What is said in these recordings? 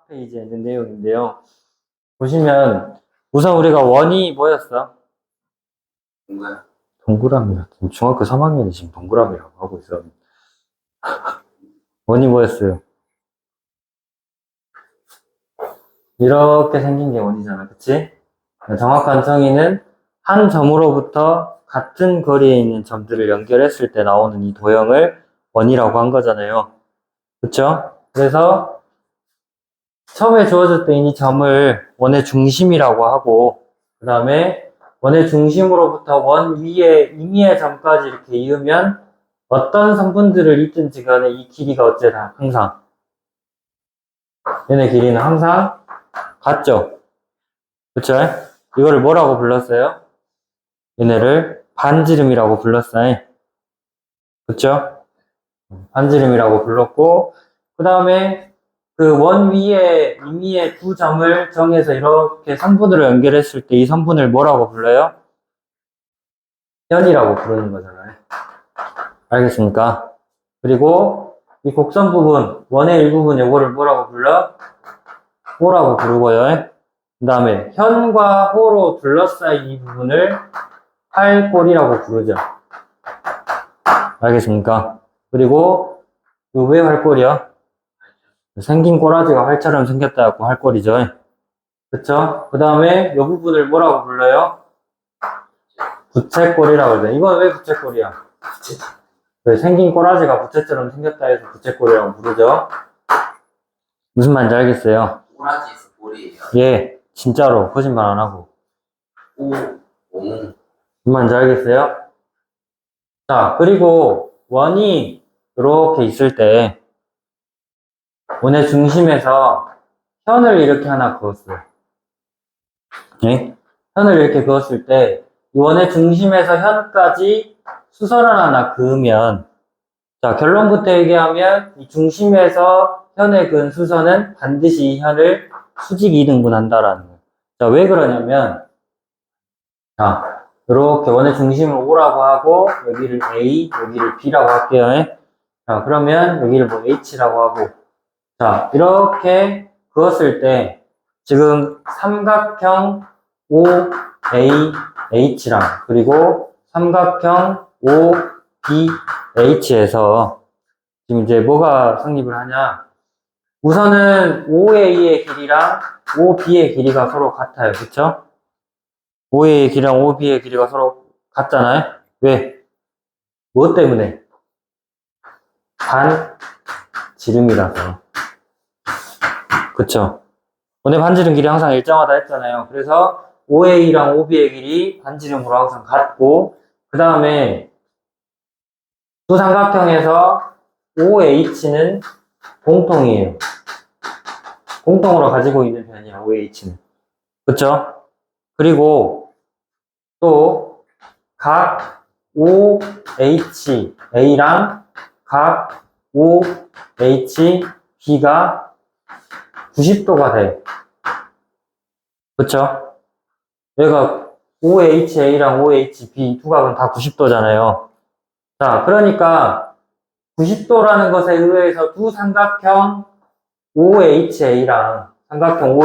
다음 페이지에 있는 내용인데요. 보시면 우선 우리가 원이 뭐였어? 동그라미야. 지금 중학교 3학년이 지금 동그라미라고 하고 있어. 원이 뭐였어요? 이렇게 생긴 게 원이잖아. 그치? 정확한 정의는 한 점으로부터 같은 거리에 있는 점들을 연결했을 때 나오는 이 도형을 원이라고 한 거잖아요. 그쵸? 그래서 처음에 주어졌던 이 점을 원의 중심이라고 하고, 그 다음에 원의 중심으로부터 원 위에 임의의 점까지 이렇게 이으면 어떤 성분들을 잇든지 간에 이 길이가 어째다 항상 얘네 길이는 항상 같죠? 그쵸? 이거를 뭐라고 불렀어요? 얘네를 반지름이라고 불렀어요. 그쵸? 반지름이라고 불렀고, 그 다음에 그 원 위에 임의의 두 점을 정해서 이렇게 선분으로 연결했을 때 이 선분을 뭐라고 불러요? 현이라고 부르는 거잖아요. 알겠습니까? 그리고 이 곡선 부분, 원의 일부분 요거를 뭐라고 불러? 호라고 부르고요. 그 다음에 현과 호로 둘러싸인 이 부분을 활골이라고 부르죠. 알겠습니까? 그리고 왜 활골이야? 생긴 꼬라지가 활처럼 생겼다 갖고 활골이죠. 그쵸? 그 다음에 이 부분을 뭐라고 불러요? 부채꼴이라고 그러죠. 이건 왜 부채꼴이야? 생긴 꼬라지가 부채처럼 생겼다 해서 부채꼴이라고 부르죠. 무슨 말인지 알겠어요? 꼬라지에서 볼이에요. 예, 진짜로 거짓말 안 하고. 무슨 말인지 알겠어요? 자, 그리고 원이 이렇게 있을 때 원의 중심에서 현을 이렇게 하나 그었어요. 예? 현을 이렇게 그었을 때 이 원의 중심에서 현까지 수선을 하나 그으면, 자, 결론부터 얘기하면 이 중심에서 현에 그은 수선은 반드시 이 현을 수직 2등분한다라는 거예요. 자, 왜 그러냐면, 자, 이렇게 원의 중심을 O라고 하고 여기를 A, 여기를 B라고 할게요. 자, 그러면 여기를 뭐 H라고 하고, 자, 이렇게 그었을 때 지금 삼각형 OAH랑 그리고 삼각형 OBH에서 지금 이제 뭐가 성립을 하냐? 우선은 OA의 길이랑 OB의 길이가 서로 같아요. 그쵸? OA의 길이랑 OB의 길이가 서로 같잖아요? 왜? 무엇 때문에? 반지름이라서. 그쵸? 원의 반지름 길이 항상 일정하다 했잖아요. 그래서 OA랑 OB의 길이 반지름으로 항상 같고, 그 다음에 두 삼각형에서 OH는 공통이에요. 공통으로 가지고 있는 편이야, OH는. 그쵸? 그리고 또 각 OHA랑 각 OHB가 90도가 돼. 그쵸? 얘가 OHA랑 OHB 두 각은 다 90도잖아요. 자, 그러니까 90도라는 것에 의해서 두 삼각형 OHA랑 삼각형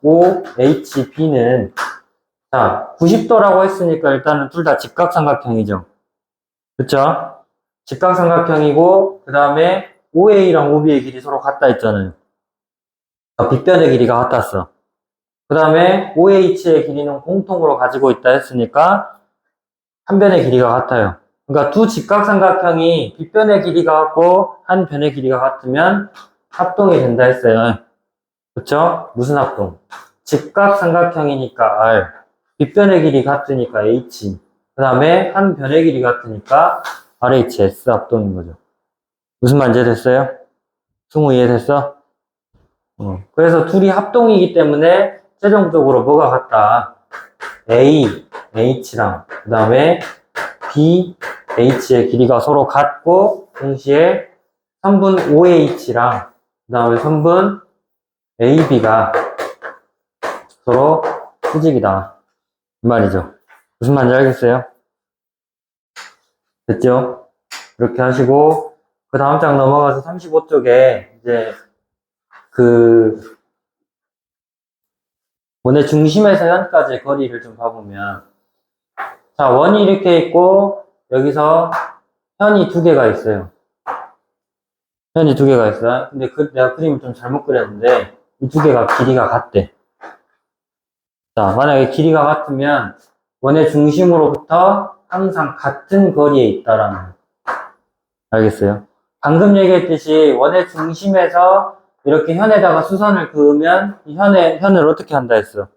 OHB는, 자, 90도라고 했으니까 일단은 둘 다 직각삼각형이죠. 그쵸? 직각삼각형이고, 그 다음에 OA랑 OB의 길이 서로 같다 했잖아요. 빗변의 길이가 같았어. 그 다음에 OH의 길이는 공통으로 가지고 있다 했으니까 한 변의 길이가 같아요. 그러니까 두 직각삼각형이 빗변의 길이가 같고 한 변의 길이가 같으면 합동이 된다 했어요. 그쵸? 무슨 합동? 직각삼각형이니까 R, 빗변의 길이 같으니까 H, 그 다음에 한 변의 길이 같으니까 RHS 합동인 거죠. 무슨 말인지 됐어요? 승우 이해됐어? 그래서 둘이 합동이기 때문에 최종적으로 뭐가 같다? A, H랑 그 다음에 B, H의 길이가 서로 같고 동시에 선분 OH랑 그 다음에 선분 AB가 서로 수직이다. 이 말이죠. 무슨 말인지 알겠어요? 됐죠? 이렇게 하시고 그 다음 장 넘어가서 35쪽에 이제 그 원의 중심에서 현까지의 거리를 좀 봐보면, 자, 원이 이렇게 있고 여기서 현이 두 개가 있어요. 현이 두 개가 있어요. 근데 내가 그림을 좀 잘못 그렸는데 이 두 개가 길이가 같대. 자, 만약에 길이가 같으면 원의 중심으로부터 항상 같은 거리에 있다라는 거. 알겠어요? 방금 얘기했듯이 원의 중심에서 이렇게 현에다가 수선을 그으면 이 현을 어떻게 한다 했어?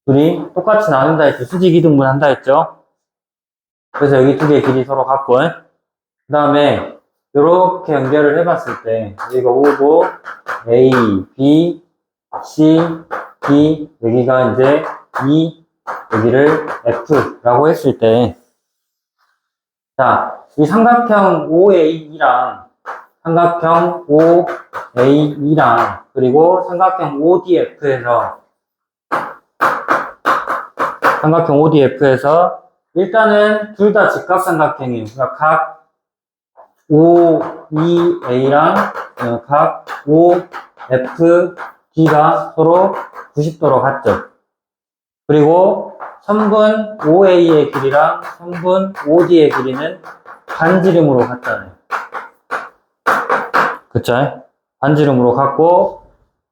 둘이 똑같이 나눈다 했죠. 수직이등분 한다 했죠. 그래서 여기 두 개의 길이 서로 같고, 그 다음에 이렇게 연결을 해봤을 때 여기가 O고 A, B, C, D, 여기가 이제 E, 여기를 F라고 했을 때, 자, 이 삼각형 OAE랑 삼각형 OAE랑 그리고 삼각형 ODF에서 일단은 둘 다 직각삼각형이에요. 그러니까 각 OEA랑 각 OFD가 서로 90도로 같죠. 그리고 선분 OA의 길이랑 선분 OD의 길이는 반지름으로 같잖아요. 그쵸? 반지름으로 같고,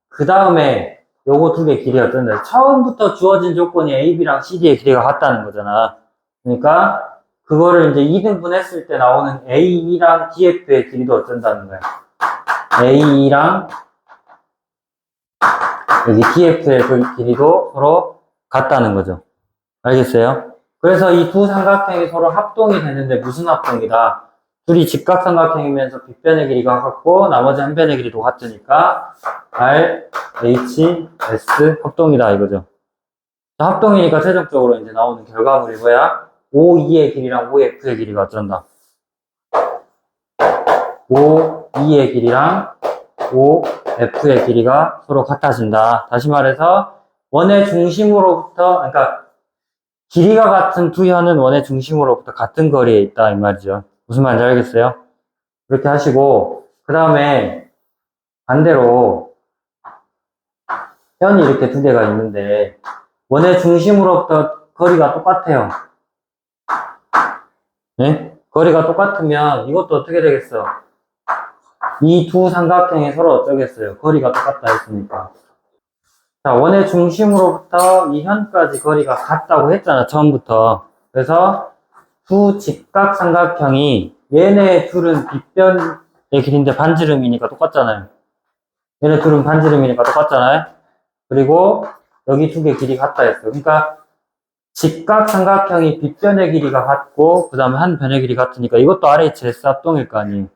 그 다음에 요거 두 개 길이가 어떤데? 처음부터 주어진 조건이 AB랑 CD의 길이가 같다는 거잖아. 그러니까 그거를 이제 2등분 했을 때 나오는 AE랑 DF의 길이도 어쩐다는 거야. AE랑 여기 DF의 그 길이도 서로 같다는 거죠. 알겠어요? 그래서 이 두 삼각형이 서로 합동이 되는데 무슨 합동이다? 둘이 직각삼각형이면서 빗변의 길이가 같고 나머지 한 변의 길이도 같으니까 R, H, S 합동이다 이거죠. 합동이니까 최종적으로 이제 나오는 결과물이 뭐야? OE의 길이랑 OF의 길이가 어쩐다? OE의 길이랑 OF의 길이가 서로 같아진다. 다시 말해서 원의 중심으로부터, 그러니까 길이가 같은 두 현은 원의 중심으로부터 같은 거리에 있다 이 말이죠. 무슨 말인지 알겠어요? 그렇게 하시고, 그 다음에 반대로 현이 이렇게 두 개가 있는데 원의 중심으로부터 거리가 똑같아요. 네? 거리가 똑같으면 이것도 어떻게 되겠어? 이 두 삼각형이 서로 어쩌겠어요? 거리가 똑같다 했으니까. 자, 원의 중심으로부터 이 현까지 거리가 같다고 했잖아, 처음부터. 그래서 두 직각삼각형이 얘네 둘은 빗변의 길이인데 반지름이니까 똑같잖아요. 얘네 둘은 반지름이니까 똑같잖아요. 그리고 여기 두 개 길이 같다 했어요. 그러니까 직각삼각형이 빗변의 길이가 같고 그 다음에 한 변의 길이 같으니까 이것도 RHS 합동일 거 아니에요.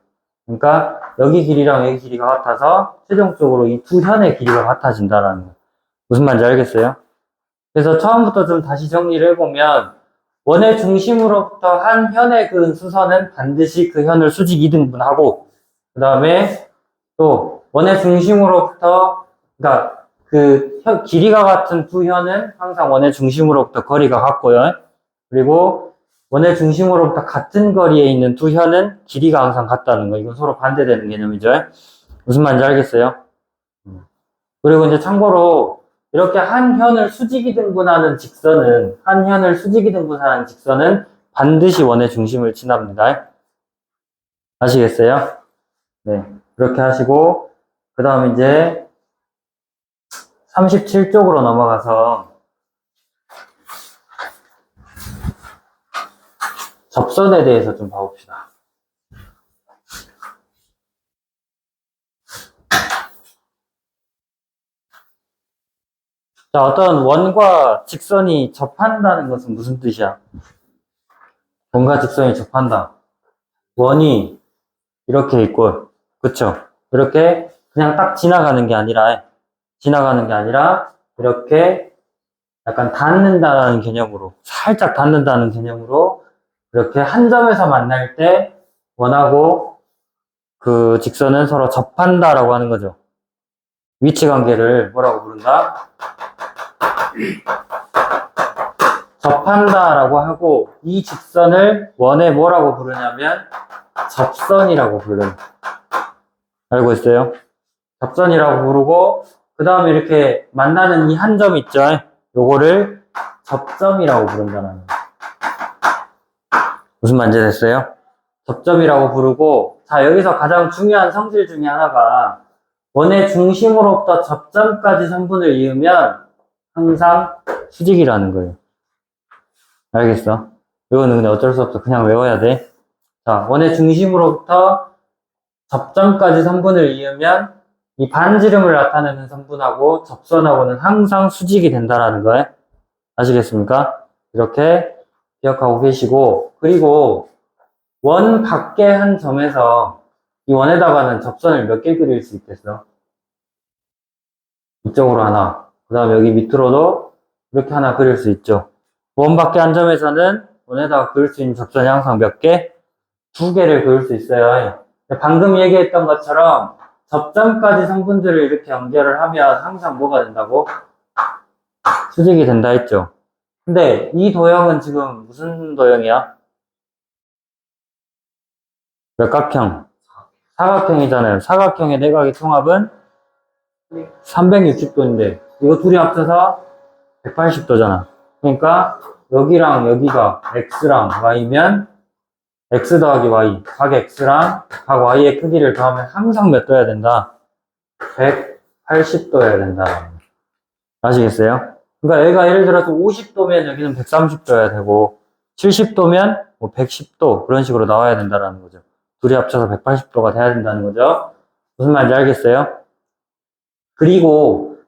그러니까 여기 길이랑 여기 길이가 같아서 최종적으로 이 두 현의 길이가 같아진다라는 거예요. 무슨 말인지 알겠어요? 그래서 처음부터 좀 다시 정리를 해보면 원의 중심으로부터 한 현에 그은 수선은 반드시 그 현을 수직 2등분하고 그 다음에 또 원의 중심으로부터 그러니까 그 길이가 같은 두 현은 항상 원의 중심으로부터 거리가 같고요. 그리고 원의 중심으로부터 같은 거리에 있는 두 현은 길이가 항상 같다는 거. 이건 서로 반대되는 개념이죠. 무슨 말인지 알겠어요? 그리고 이제 참고로 이렇게 한 현을 수직이 등분하는 직선은 반드시 원의 중심을 지납니다. 아시겠어요? 네. 그렇게 하시고 그 다음 이제 37쪽으로 넘어가서 접선에 대해서 좀 봐봅시다. 자, 어떤 원과 직선이 접한다는 것은 무슨 뜻이야? 원과 직선이 접한다. 원이 이렇게 있고, 그쵸? 이렇게 그냥 딱 지나가는 게 아니라 이렇게 약간 닿는다는 개념으로, 살짝 닿는다는 개념으로 이렇게 한 점에서 만날 때 원하고 그 직선은 서로 접한다라고 하는 거죠. 위치 관계를 뭐라고 부른다? 접한다라고 하고 이 직선을 원에 뭐라고 부르냐면 접선이라고 불러요. 알고 있어요? 접선이라고 부르고, 그 다음에 이렇게 만나는 이 한 점 있죠? 요거를 접점이라고 부른다는 거예요. 무슨 말인지 됐어요? 접점이라고 부르고, 자, 여기서 가장 중요한 성질 중에 하나가, 원의 중심으로부터 접점까지 성분을 이으면 항상 수직이라는 거예요. 알겠어? 이거는 근데 어쩔 수 없어. 그냥 외워야 돼. 자, 원의 중심으로부터 접점까지 성분을 이으면 이 반지름을 나타내는 성분하고 접선하고는 항상 수직이 된다라는 거예요. 아시겠습니까? 이렇게 기억하고 계시고, 그리고 원 밖의 한 점에서 이 원에다가는 접선을 몇 개 그릴 수 있겠어? 이쪽으로 하나, 그 다음에 여기 밑으로도 이렇게 하나 그릴 수 있죠. 원 밖의 한 점에서는 원에다가 그릴 수 있는 접선이 항상 몇 개? 2개를 그릴 수 있어요. 방금 얘기했던 것처럼 접점까지 성분들을 이렇게 연결을 하면 항상 뭐가 된다고? 수직이 된다 했죠. 근데 이 도형은 지금 무슨 도형이야? 몇각형? 사각형이잖아요. 사각형의 내각의 총합은 360도인데 이거 둘이 합쳐서 180도잖아. 그러니까 여기랑 여기가 x랑 y면 x 더하기 y, 각 x랑 각 y의 크기를 더하면 항상 몇 도여야 된다? 180도여야 된다. 아시겠어요? 그러니까 여기가 예를 들어서 50도면 여기는 130도여야 되고 70도면 뭐 110도 그런 식으로 나와야 된다는 거죠. 둘이 합쳐서 180도가 돼야 된다는 거죠. 무슨 말인지 알겠어요? 그리고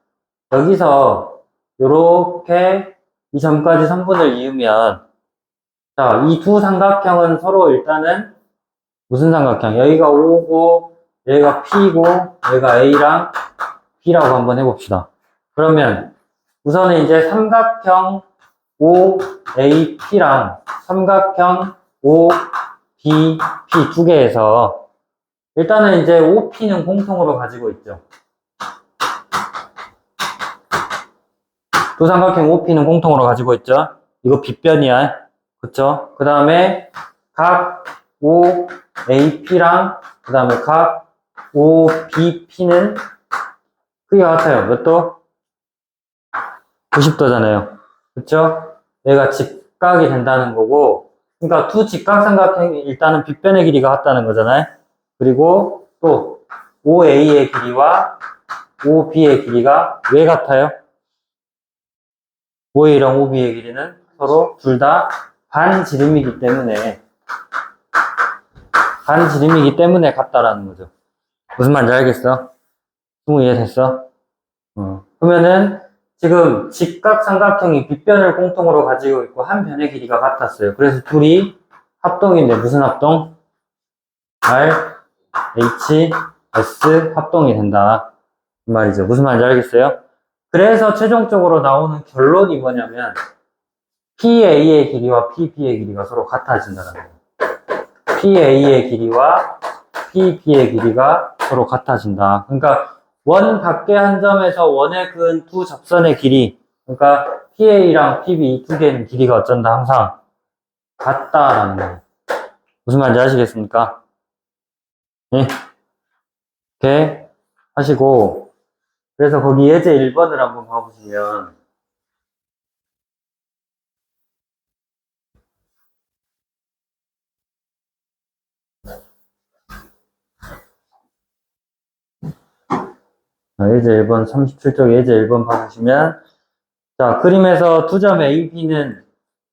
여기서 이렇게 이 점까지 성분을 이으면 자, 이 두 삼각형은 서로 일단은 무슨 삼각형? 여기가 O고 여기가 P고 여기가 A랑 B라고 한번 해봅시다. 그러면 우선은 이제 삼각형 OAP랑 삼각형 OBP 두 개에서 일단은 이제 OP는 공통으로 가지고 있죠. 두 삼각형 OP는 공통으로 가지고 있죠. 이거 빗변이야. 그쵸? 그 다음에 각 OAP랑 그 다음에 각 OBP는 크기가 같아요. 몇 도? 90도잖아요. 그쵸? 얘가 직각이 된다는 거고, 그러니까 두 직각삼각형이 일단은 빗변의 길이가 같다는 거잖아요. 그리고 또 OA의 길이와 OB의 길이가 왜 같아요? OA랑 OB의 길이는 서로 둘 다 반지름이기 때문에 같다라는 거죠. 무슨 말인지 알겠어? 이해됐어? 그러면은 지금 직각삼각형이 빗변을 공통으로 가지고 있고 한 변의 길이가 같았어요. 그래서 둘이 합동인데 무슨 합동? R, H, S 합동이 된다. 이 말이죠. 무슨 말인지 알겠어요? 그래서 최종적으로 나오는 결론이 뭐냐면 PA의 길이와 PB의 길이가 서로 같아진다는 거예요. PA의 길이와 PB의 길이가 서로 같아진다. 그러니까 원 밖의 한 점에서 원에 그은 두 접선의 길이, 그러니까 PA랑 PB 이 두 개는 길이가 어쩐다 항상 같다라는 거예요. 무슨 말인지 아시겠습니까? 네. 이렇게 하시고, 그래서 거기 예제 1번을 한번 봐보시면 예제 1번 37쪽 예제 1번 봐보시면 자, 그림에서 두 점 A, B는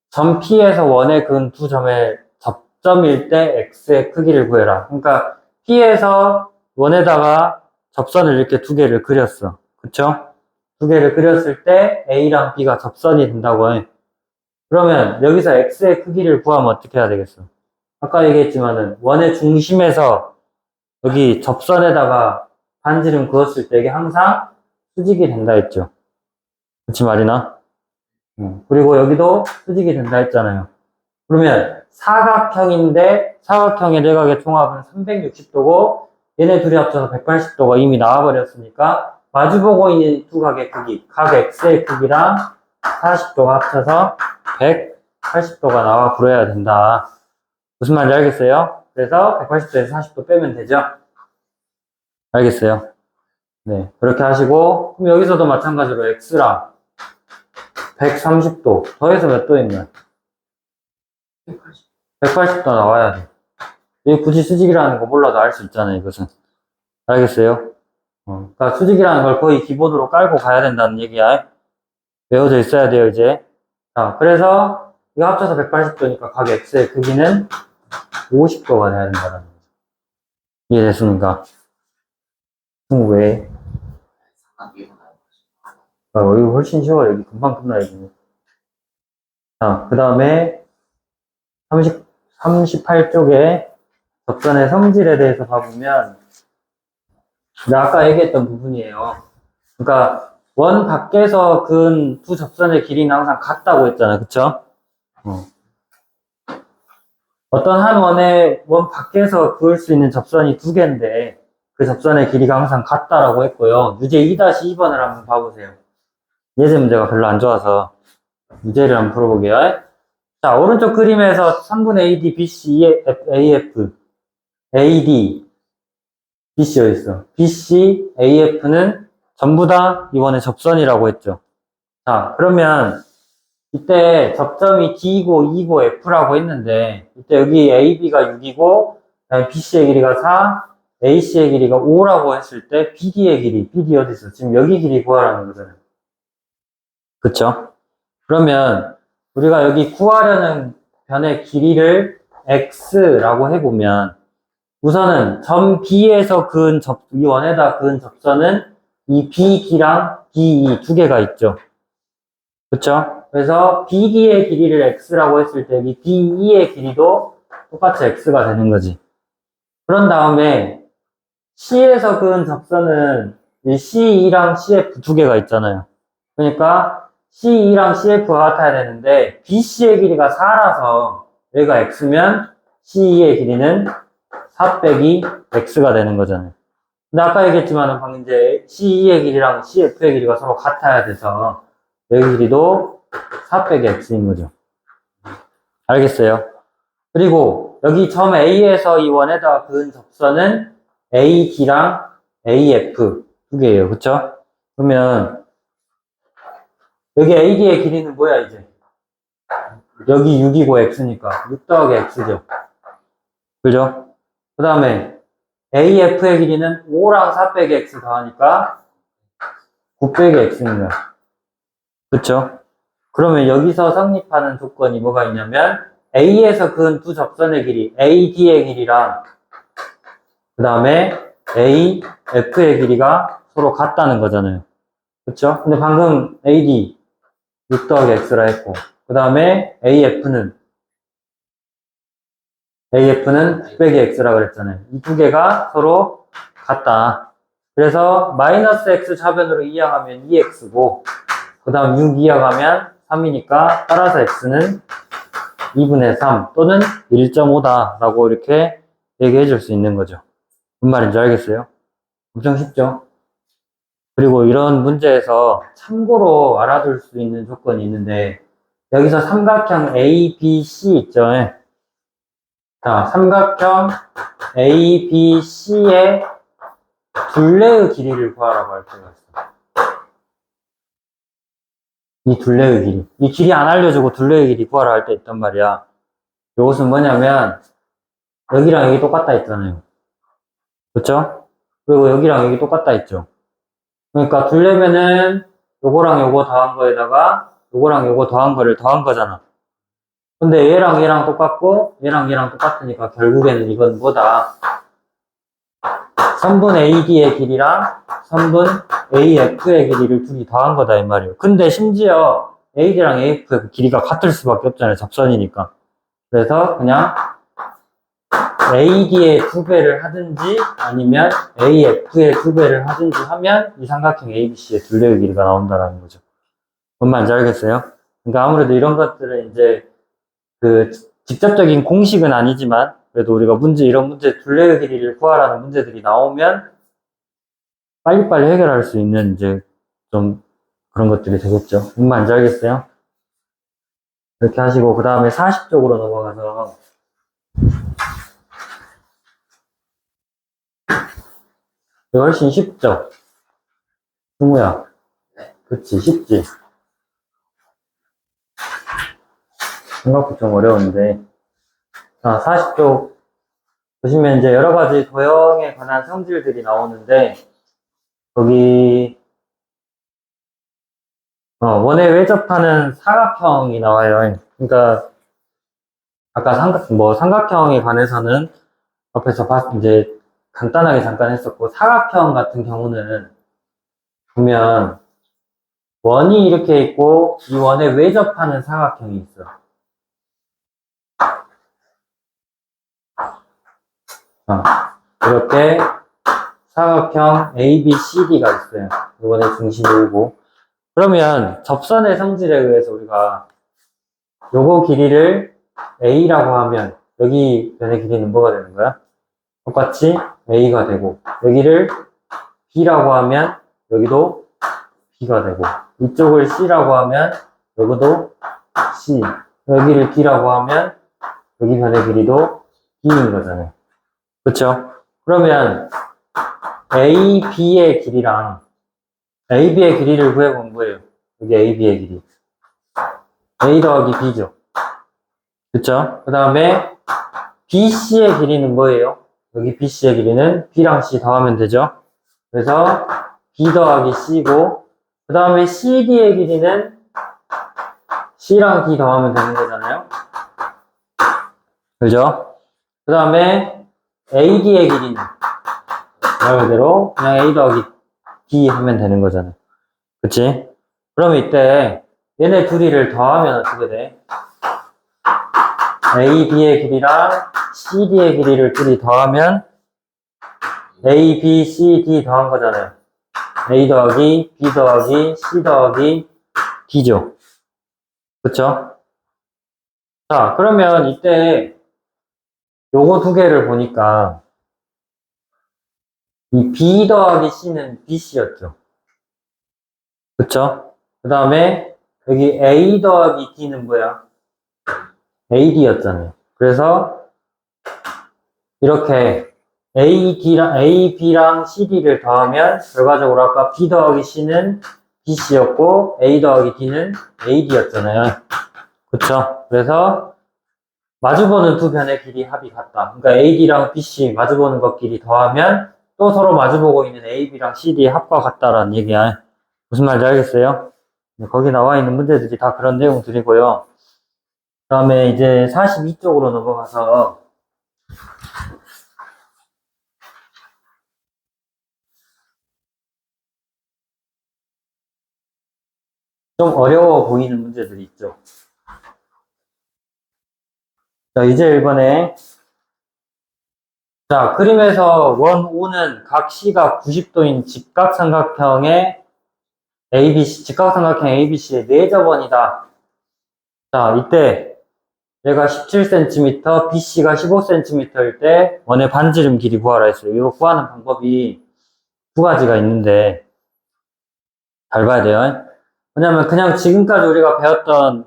점 P에서 원에 그은 두 점의 접점일 때 X의 크기를 구해라. 그러니까 P에서 원에다가 접선을 이렇게 두 개를 그렸어. 그쵸? 두 개를 그렸을 때 A랑 B가 접선이 된다고 해. 그러면 여기서 X의 크기를 구하면 어떻게 해야 되겠어? 아까 얘기했지만은 원의 중심에서 여기 접선에다가 반지름 그었을 때 이게 항상 수직이 된다 했죠. 그치 말이나? 그리고 여기도 수직이 된다 했잖아요. 그러면 사각형인데 사각형의 내각의 총합은 360도고 얘네 둘이 합쳐서 180도가 이미 나와버렸으니까 마주보고 있는 두 각의 크기, 각 x의 크기랑 40도가 합쳐서 180도가 나와 버려야 된다. 무슨 말인지 알겠어요? 그래서 180도에서 40도 빼면 되죠? 알겠어요? 네, 그렇게 하시고, 그럼 여기서도 마찬가지로 x랑 130도 더해서 몇 도있냐? 180도 나와야 돼. 이 굳이 수직이라는 거 몰라도 알 수 있잖아요, 이것은. 알겠어요? 그러니까 수직이라는 걸 거의 기본으로 깔고 가야 된다는 얘기야. 외워져 있어야 돼요, 이제. 자, 그래서 이거 합쳐서 180도니까 각 x의 크기는 50도가 돼야 된다는 거죠. 이해됐습니까? 왜? 이거 훨씬 쉬워요. 여기 금방 끝나야지. 자, 그 다음에 38쪽에 접선의 성질에 대해서 봐보면, 내가 아까 얘기했던 부분이에요. 그러니까 원 밖에서 그은 두 접선의 길이는 항상 같다고 했잖아요. 그쵸? 어떤 한 원 밖에서 그을 수 있는 접선이 두 개인데 그 접선의 길이가 항상 같다라고 했고요. 유제 2-2번을 한번 봐보세요. 예제 문제가 별로 안 좋아서 유제를 한번 풀어보게요. 자, 오른쪽 그림에서 3분의 AD, BC, AF, AD, BC 어디 있어? BC, AF는 전부 다 이번에 접선이라고 했죠. 자, 그러면 이때 접점이 D이고 E고 F라고 했는데 이때 여기 AB가 6이고 BC의 길이가 4, AC의 길이가 5라고 했을 때 BD의 길이, BD 어디 있어? 지금 여기 길이 구하라는 거잖아요. 그쵸? 그러면 우리가 여기 구하려는 변의 길이를 X라고 해보면 우선은 점 B에서 그은 이 원에다 그은 접선은 이 BD랑 DE 두 개가 있죠. 그쵸? 그래서 BD의 길이를 X라고 했을 때 이 DE의 길이도 똑같이 X가 되는 거지. 그런 다음에 C에서 그은 접선은 이 CE랑 CF 두 개가 있잖아요. 그러니까 CE랑 CF가 같아야 되는데 BC의 길이가 4라서 얘가 X면 CE의 길이는 4 빼기 X가 되는 거잖아요. 근데 아까 얘기했지만 방금 이제 CE의 길이랑 CF의 길이가 서로 같아야 돼서 여기 길이도 4 빼기 X인 거죠. 알겠어요? 그리고 여기 점 A에서 이 원에다가 그은 접선은 AD랑 AF 두 개예요. 그쵸? 그러면 여기 AD의 길이는 뭐야 이제? 여기 6이고 X니까 6 더하기 X죠. 그죠? 그 다음에 AF의 길이는 5랑 4 빼기 X 더하니까 9 빼기 X입니다. 그쵸? 그러면 여기서 성립하는 조건이 뭐가 있냐면 A에서 그은 두 접선의 길이 AD의 길이랑 그 다음에 AF의 길이가 서로 같다는 거잖아요. 그쵸? 근데 방금 AD 6 더하기 X라 했고 그 다음에 AF는 9 빼기 X라 그랬잖아요. 이 두 개가 서로 같다. 그래서 마이너스 X 차변으로 이항하면 2X고 그 다음 6 이항하면 3이니까 따라서 X는 2분의 3 또는 1.5다 라고 이렇게 얘기해 줄 수 있는 거죠. 무슨 말인지 알겠어요? 엄청 쉽죠? 그리고 이런 문제에서 참고로 알아둘 수 있는 조건이 있는데 여기서 삼각형 ABC 있죠? 자, 삼각형 ABC의 둘레의 길이를 구하라고 할 때가 있어요. 이 둘레의 길이. 이 길이 안 알려주고 둘레의 길이 구하라 할 때 있단 말이야. 이것은 뭐냐면 여기랑 여기 똑같다 했잖아요. 그쵸? 그리고 여기랑 여기 똑같다 했죠. 그러니까 둘레면은 요거랑 요거 더한 거에다가 요거랑 요거 더한 거를 더한 거잖아. 근데 얘랑 얘랑 똑같고 얘랑 얘랑 똑같으니까 결국에는 이건 뭐다? 선분 AD의 길이랑 선분 AF의 길이를 둘이 더한 거다 이 말이에요. 근데 심지어 AD랑 AF의 그 길이가 같을 수밖에 없잖아요. 접선이니까. 그래서 그냥 AD의 2배를 하든지 아니면 AF의 2배를 하든지 하면 이 삼각형 ABC의 둘레의 길이가 나온다라는 거죠. 뭔 말인지 알겠어요? 그러니까 아무래도 이런 것들은 이제 그 직접적인 공식은 아니지만 그래도 우리가 이런 문제 둘레의 길이를 구하라는 문제들이 나오면 빨리빨리 해결할 수 있는 이제 좀 그런 것들이 되겠죠. 뭔 말인지 알겠어요? 이렇게 하시고 그 다음에 40쪽으로 넘어가서 이거 훨씬 쉽죠? 승우야. 그치, 쉽지? 생각보다 좀 어려운데. 자, 40쪽 보시면 이제 여러 가지 도형에 관한 성질들이 나오는데, 거기, 원에 외접하는 사각형이 나와요. 그러니까, 아까 삼각형에 관해서는 앞에서 이제 간단하게 잠깐 했었고, 사각형 같은 경우는 보면, 원이 이렇게 있고, 이 원에 외접하는 사각형이 있어. 이렇게 사각형 ABCD가 있어요. 이번에 중심이 오고. 그러면 접선의 성질에 의해서 우리가 요거 길이를 A라고 하면 여기 변의 길이는 뭐가 되는 거야? 똑같이 A가 되고, 여기를 B라고 하면 여기도 B가 되고, 이쪽을 C라고 하면 여기도 C, 여기를 D라고 하면 여기 변의 길이도 D인 거잖아요. 그쵸? 그러면 A, B의 길이랑 A, B의 길이를 구해본 거예요. 여기 A, B의 길이. A 더하기 B죠. 그쵸? 그 다음에 B, C의 길이는 뭐예요? 여기 B, C의 길이는 B랑 C 더하면 되죠? 그래서 B 더하기 C고, 그 다음에 C, D의 길이는 C랑 D 더하면 되는 거잖아요? 그죠? 그 다음에 A, D의 길이는 말 그대로 그냥 A 더하기 D 하면 되는 거잖아요. 그치? 그럼 이때 얘네 둘이를 더하면 어떻게 돼? A, B의 길이랑 C, D의 길이를 둘이 더하면 A, B, C, D 더한 거잖아요. A 더하기 B 더하기 C 더하기 D죠. 그쵸? 자, 그러면 이때 요거 두 개를 보니까 이 B 더하기 C는 BC였죠. 그쵸? 그 다음에 여기 A 더하기 D는 뭐야? AD였잖아요. 그래서 이렇게 A, B랑 CD를 더하면 결과적으로 아까 B 더하기 C는 BC였고 A 더하기 D는 AD였잖아요. 그쵸? 그래서 마주보는 두 변의 길이 합이 같다. 그러니까 AD랑 BC 마주보는 것끼리 더하면 또 서로 마주보고 있는 AB랑 CD의 합과 같다라는 얘기야. 무슨 말인지 알겠어요? 거기 나와 있는 문제들이 다 그런 내용들이고요. 그 다음에 이제 42쪽으로 넘어가서 좀 어려워 보이는 문제들이 있죠. 자, 이제 이번에 자, 그림에서 원 O는 각 C가 90도인 직각삼각형의 ABC, 직각삼각형 ABC의 내접원이다. 자, 이때 얘가 17cm, BC가 15cm일 때 원의 반지름 길이 구하라 했어요. 이거 구하는 방법이 두 가지가 있는데 잘 봐야 돼요. 왜냐면 그냥 지금까지 우리가 배웠던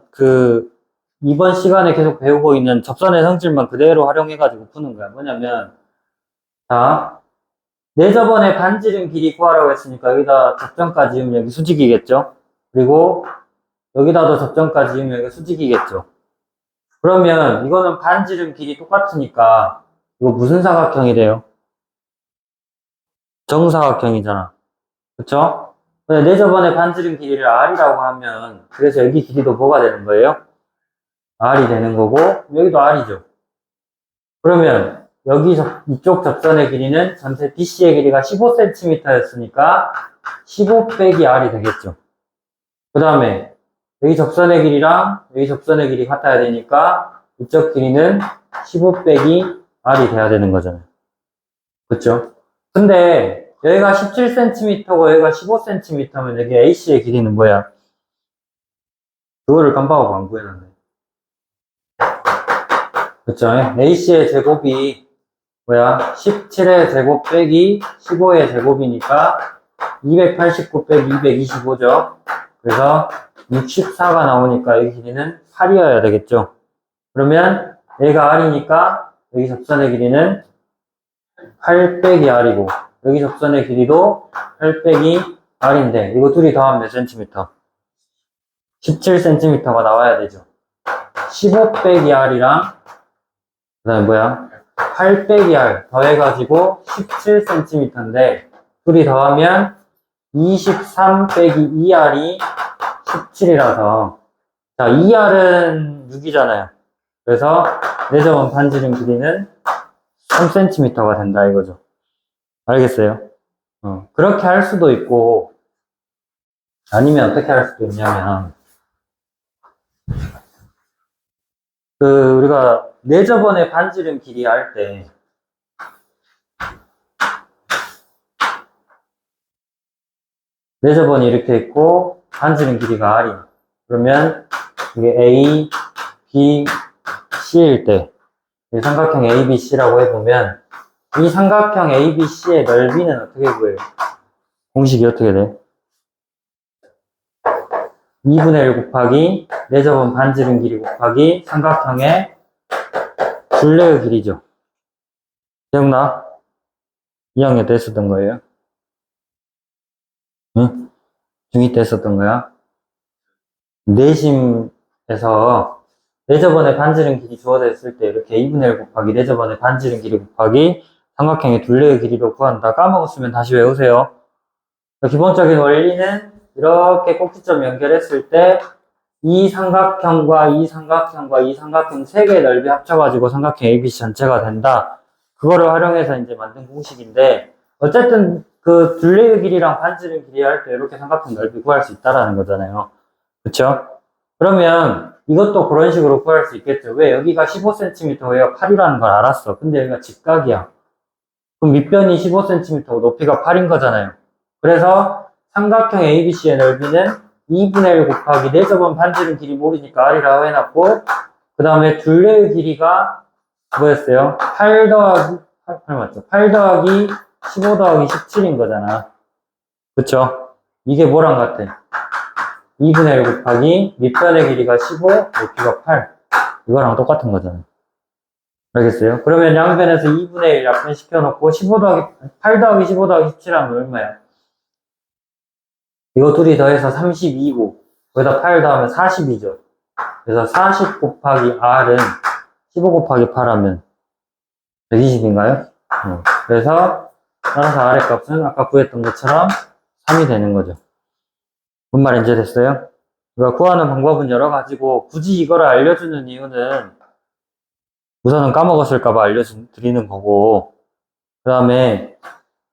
이번 시간에 계속 배우고 있는 접선의 성질만 그대로 활용해가지고 푸는 거야. 뭐냐면, 자, 내접원의 반지름 길이 구하라고 했으니까 여기다 접점까지 지으면 여기 수직이겠죠? 그리고 여기다도 접점까지 지으면 여기 수직이겠죠? 그러면 이거는 반지름 길이 똑같으니까 이거 무슨 사각형이 돼요? 정사각형이잖아. 그쵸? 내접원의 반지름 길이를 R이라고 하면 그래서 여기 길이도 뭐가 되는 거예요? R이 되는 거고 여기도 R이죠. 그러면 이쪽 접선의 길이는 전체 BC의 길이가 15cm였으니까 15 빼기 R이 되겠죠. 그 다음에 여기 접선의 길이랑 여기 접선의 길이 같아야 되니까 이쪽 길이는 15 빼기 R이 돼야 되는 거잖아요. 그렇죠? 근데 여기가 17cm고 여기가 15cm면 여기 AC의 길이는 뭐야? 그거를 깜빡하고 안 구해놨네. 그쵸? AC의 제곱이 뭐야? 17의 제곱 빼기 15의 제곱이니까 289 빼기 225죠. 그래서 64가 나오니까 여기 길이는 8이어야 되겠죠. 그러면 얘가 R이니까 여기 접선의 길이는 8 빼기 R이고 여기 접선의 길이도 8 빼기 r인데 이거 둘이 더하면 몇 센티미터? 17cm가 나와야 되죠. 15 빼기 r이랑 그 다음에 뭐야? 8 빼기 r 더해가지고 17cm인데 둘이 더하면 23 빼기 2r이 17이라서 자 2r은 6이잖아요. 그래서 내접원 반지름 길이는 3cm가 된다 이거죠. 알겠어요? 그렇게 할 수도 있고 아니면 어떻게 할 수도 있냐면 우리가 내접원의 반지름 길이 할 때 내접원이 이렇게 있고 반지름 길이가 r이 그러면 이게 A, B, C일 때 이 삼각형 ABC라고 해보면 이 삼각형 ABC의 넓이는 어떻게 구해요? 공식이 어떻게 돼? 2분의 1 곱하기 내접원 반지름 길이 곱하기 삼각형의 둘레의 길이죠. 기억나? 2학년 때 했었던 거예요? 응? 중2 때 했었던 거야? 내심에서 내접원의 반지름 길이 주어져 있을 때 이렇게 2분의 1 곱하기 내접원의 반지름 길이 곱하기 삼각형의 둘레의 길이로 구한다. 까먹었으면 다시 외우세요. 기본적인 원리는 이렇게 꼭지점 연결했을 때 이 삼각형과 이 삼각형과 이 삼각형 세 개의 넓이 합쳐가지고 삼각형 ABC 전체가 된다. 그거를 활용해서 이제 만든 공식인데 어쨌든 그 둘레의 길이랑 반지름 길이 할 때 이렇게 삼각형 넓이 구할 수 있다라는 거잖아요. 그쵸? 그러면 이것도 그런 식으로 구할 수 있겠죠. 왜? 여기가 15cm예요. 8이라는 걸 알았어. 근데 여기가 직각이야. 그럼 밑변이 15cm고 높이가 8인 거잖아요. 그래서 삼각형 ABC의 넓이는 2분의 1 곱하기 내접원 반지름 길이 모르니까 r이라고 해놨고 그 다음에 둘레의 길이가 뭐였어요? 8 더하기 8 맞죠? 8 더하기 15 더하기 17인 거잖아. 그쵸? 이게 뭐랑 같아? 2분의 1 곱하기 밑변의 길이가 15, 높이가 8. 이거랑 똑같은 거잖아. 알겠어요? 그러면 양변에서 2분의 1 약분시켜놓고 8 더하기 15 더하기 17하면 얼마야? 이거 둘이 더해서 32고 거기다 8 더하면 40이죠. 그래서 40 곱하기 r은 15 곱하기 8 하면 120인가요? 그래서 따라서 r의 값은 아까 구했던 것처럼 3이 되는 거죠. 뭔 말인지 됐어요? 그러니까 구하는 방법은 여러 가지고 굳이 이거를 알려주는 이유는 우선은 까먹었을까봐 알려드리는 거고 그 다음에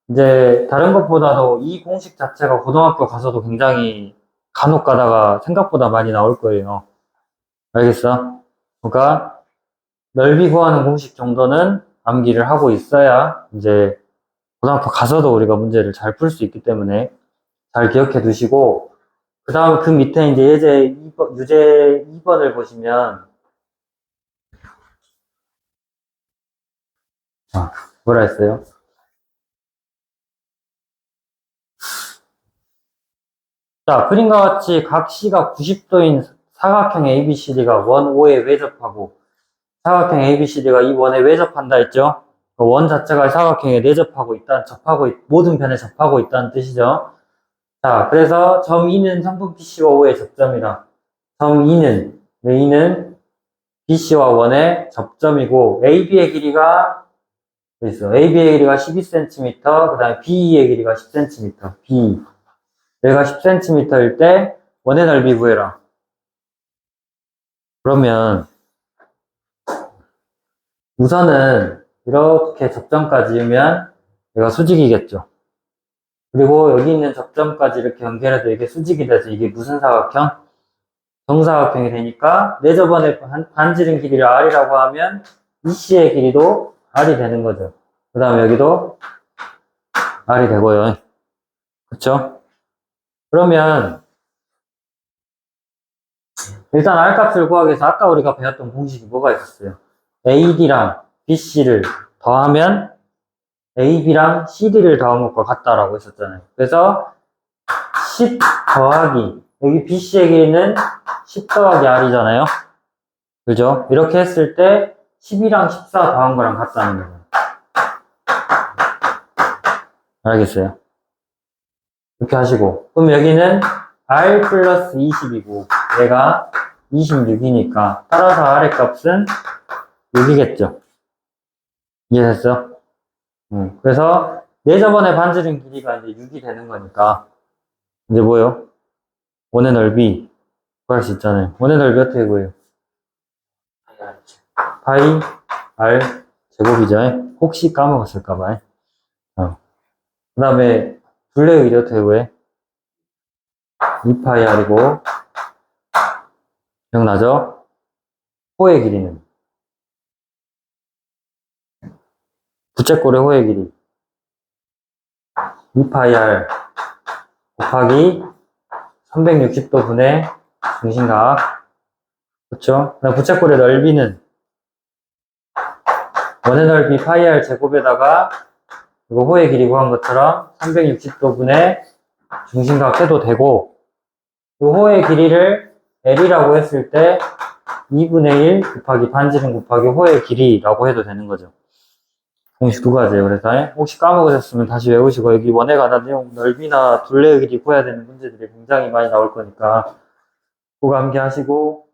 이제 다른 것보다도 이 공식 자체가 고등학교 가서도 굉장히 간혹 가다가 생각보다 많이 나올 거예요. 알겠어? 그러니까 넓이 구하는 공식 정도는 암기를 하고 있어야 이제 고등학교 가서도 우리가 문제를 잘 풀 수 있기 때문에 잘 기억해 두시고 그 다음 그 밑에 이제 유제 2번을 보시면 뭐라 했어요? 자, 그림과 같이 각 C가 90도인 사각형 ABCD가 원 O에 외접하고 사각형 ABCD가 이 원에 외접한다 했죠? 그 원 자체가 사각형에 내접하고 있다, 모든 변에 접하고 있다는 뜻이죠. 자, 그래서 점 2는 성분 PC와 O의 접점이다. 점 2는 BC와 원의 접점이고 AB의 길이가 있어. AB의 길이가 12cm, 그 다음에 BE의 길이가 10cm. B. 여기가 10cm일 때 원의 넓이 구해라. 그러면 우선은 이렇게 접점까지 이으면 얘가 수직이겠죠. 그리고 여기 있는 접점까지 이렇게 연결해도 이게 수직이 돼서 이게 무슨 사각형? 정사각형이 되니까 내접원의 반지름 길이를 r이라고 하면 EC의 길이도 r이 되는 거죠. 그 다음에 여기도 r이 되고요. 그쵸? 그러면 일단 R값을 구하기 위해서 아까 우리가 배웠던 공식이 뭐가 있었어요? AD랑 BC를 더하면 AB랑 CD를 더한 것과 같다라고 했었잖아요. 그래서 10 더하기 여기 BC의 길이는 10 더하기 R이잖아요. 그죠? 이렇게 했을 때 10이랑 14 더한 거랑 같다는 거예요. 알겠어요? 이렇게 하시고. 그럼 여기는 R 플러스 20이고, 얘가 26이니까, 따라서 R의 값은 6이겠죠? 이해됐어? 그래서, 내 저번에 반지름 길이가 이제 6이 되는 거니까, 이제 뭐요? 원의 넓이 구할 수 있잖아요. 원의 넓이 어떻게 구해요? 파이 R 제곱이죠. 혹시 까먹었을까봐. 그 다음에 둘레의 길이 어떻게 구해? 2파이 R이고, 기억나죠? 호의 길이는? 부채꼴의 호의 길이 2파이 R 곱하기 360도 분의 중심각. 그렇죠? 부채꼴의 넓이는 원의 넓이 파이 R 제곱에다가 이거 호의 길이 구한 것처럼 360도 분의 중심각 해도 되고, 이 호의 길이를 L이라고 했을 때 2분의 1 곱하기 반지름 곱하기 호의 길이라고 해도 되는 거죠. 공식 두 가지예요. 그래서 혹시 까먹으셨으면 다시 외우시고, 여기 원에 관한 내용 넓이나 둘레의 길이 구해야 되는 문제들이 굉장히 많이 나올 거니까 그거 암기하시고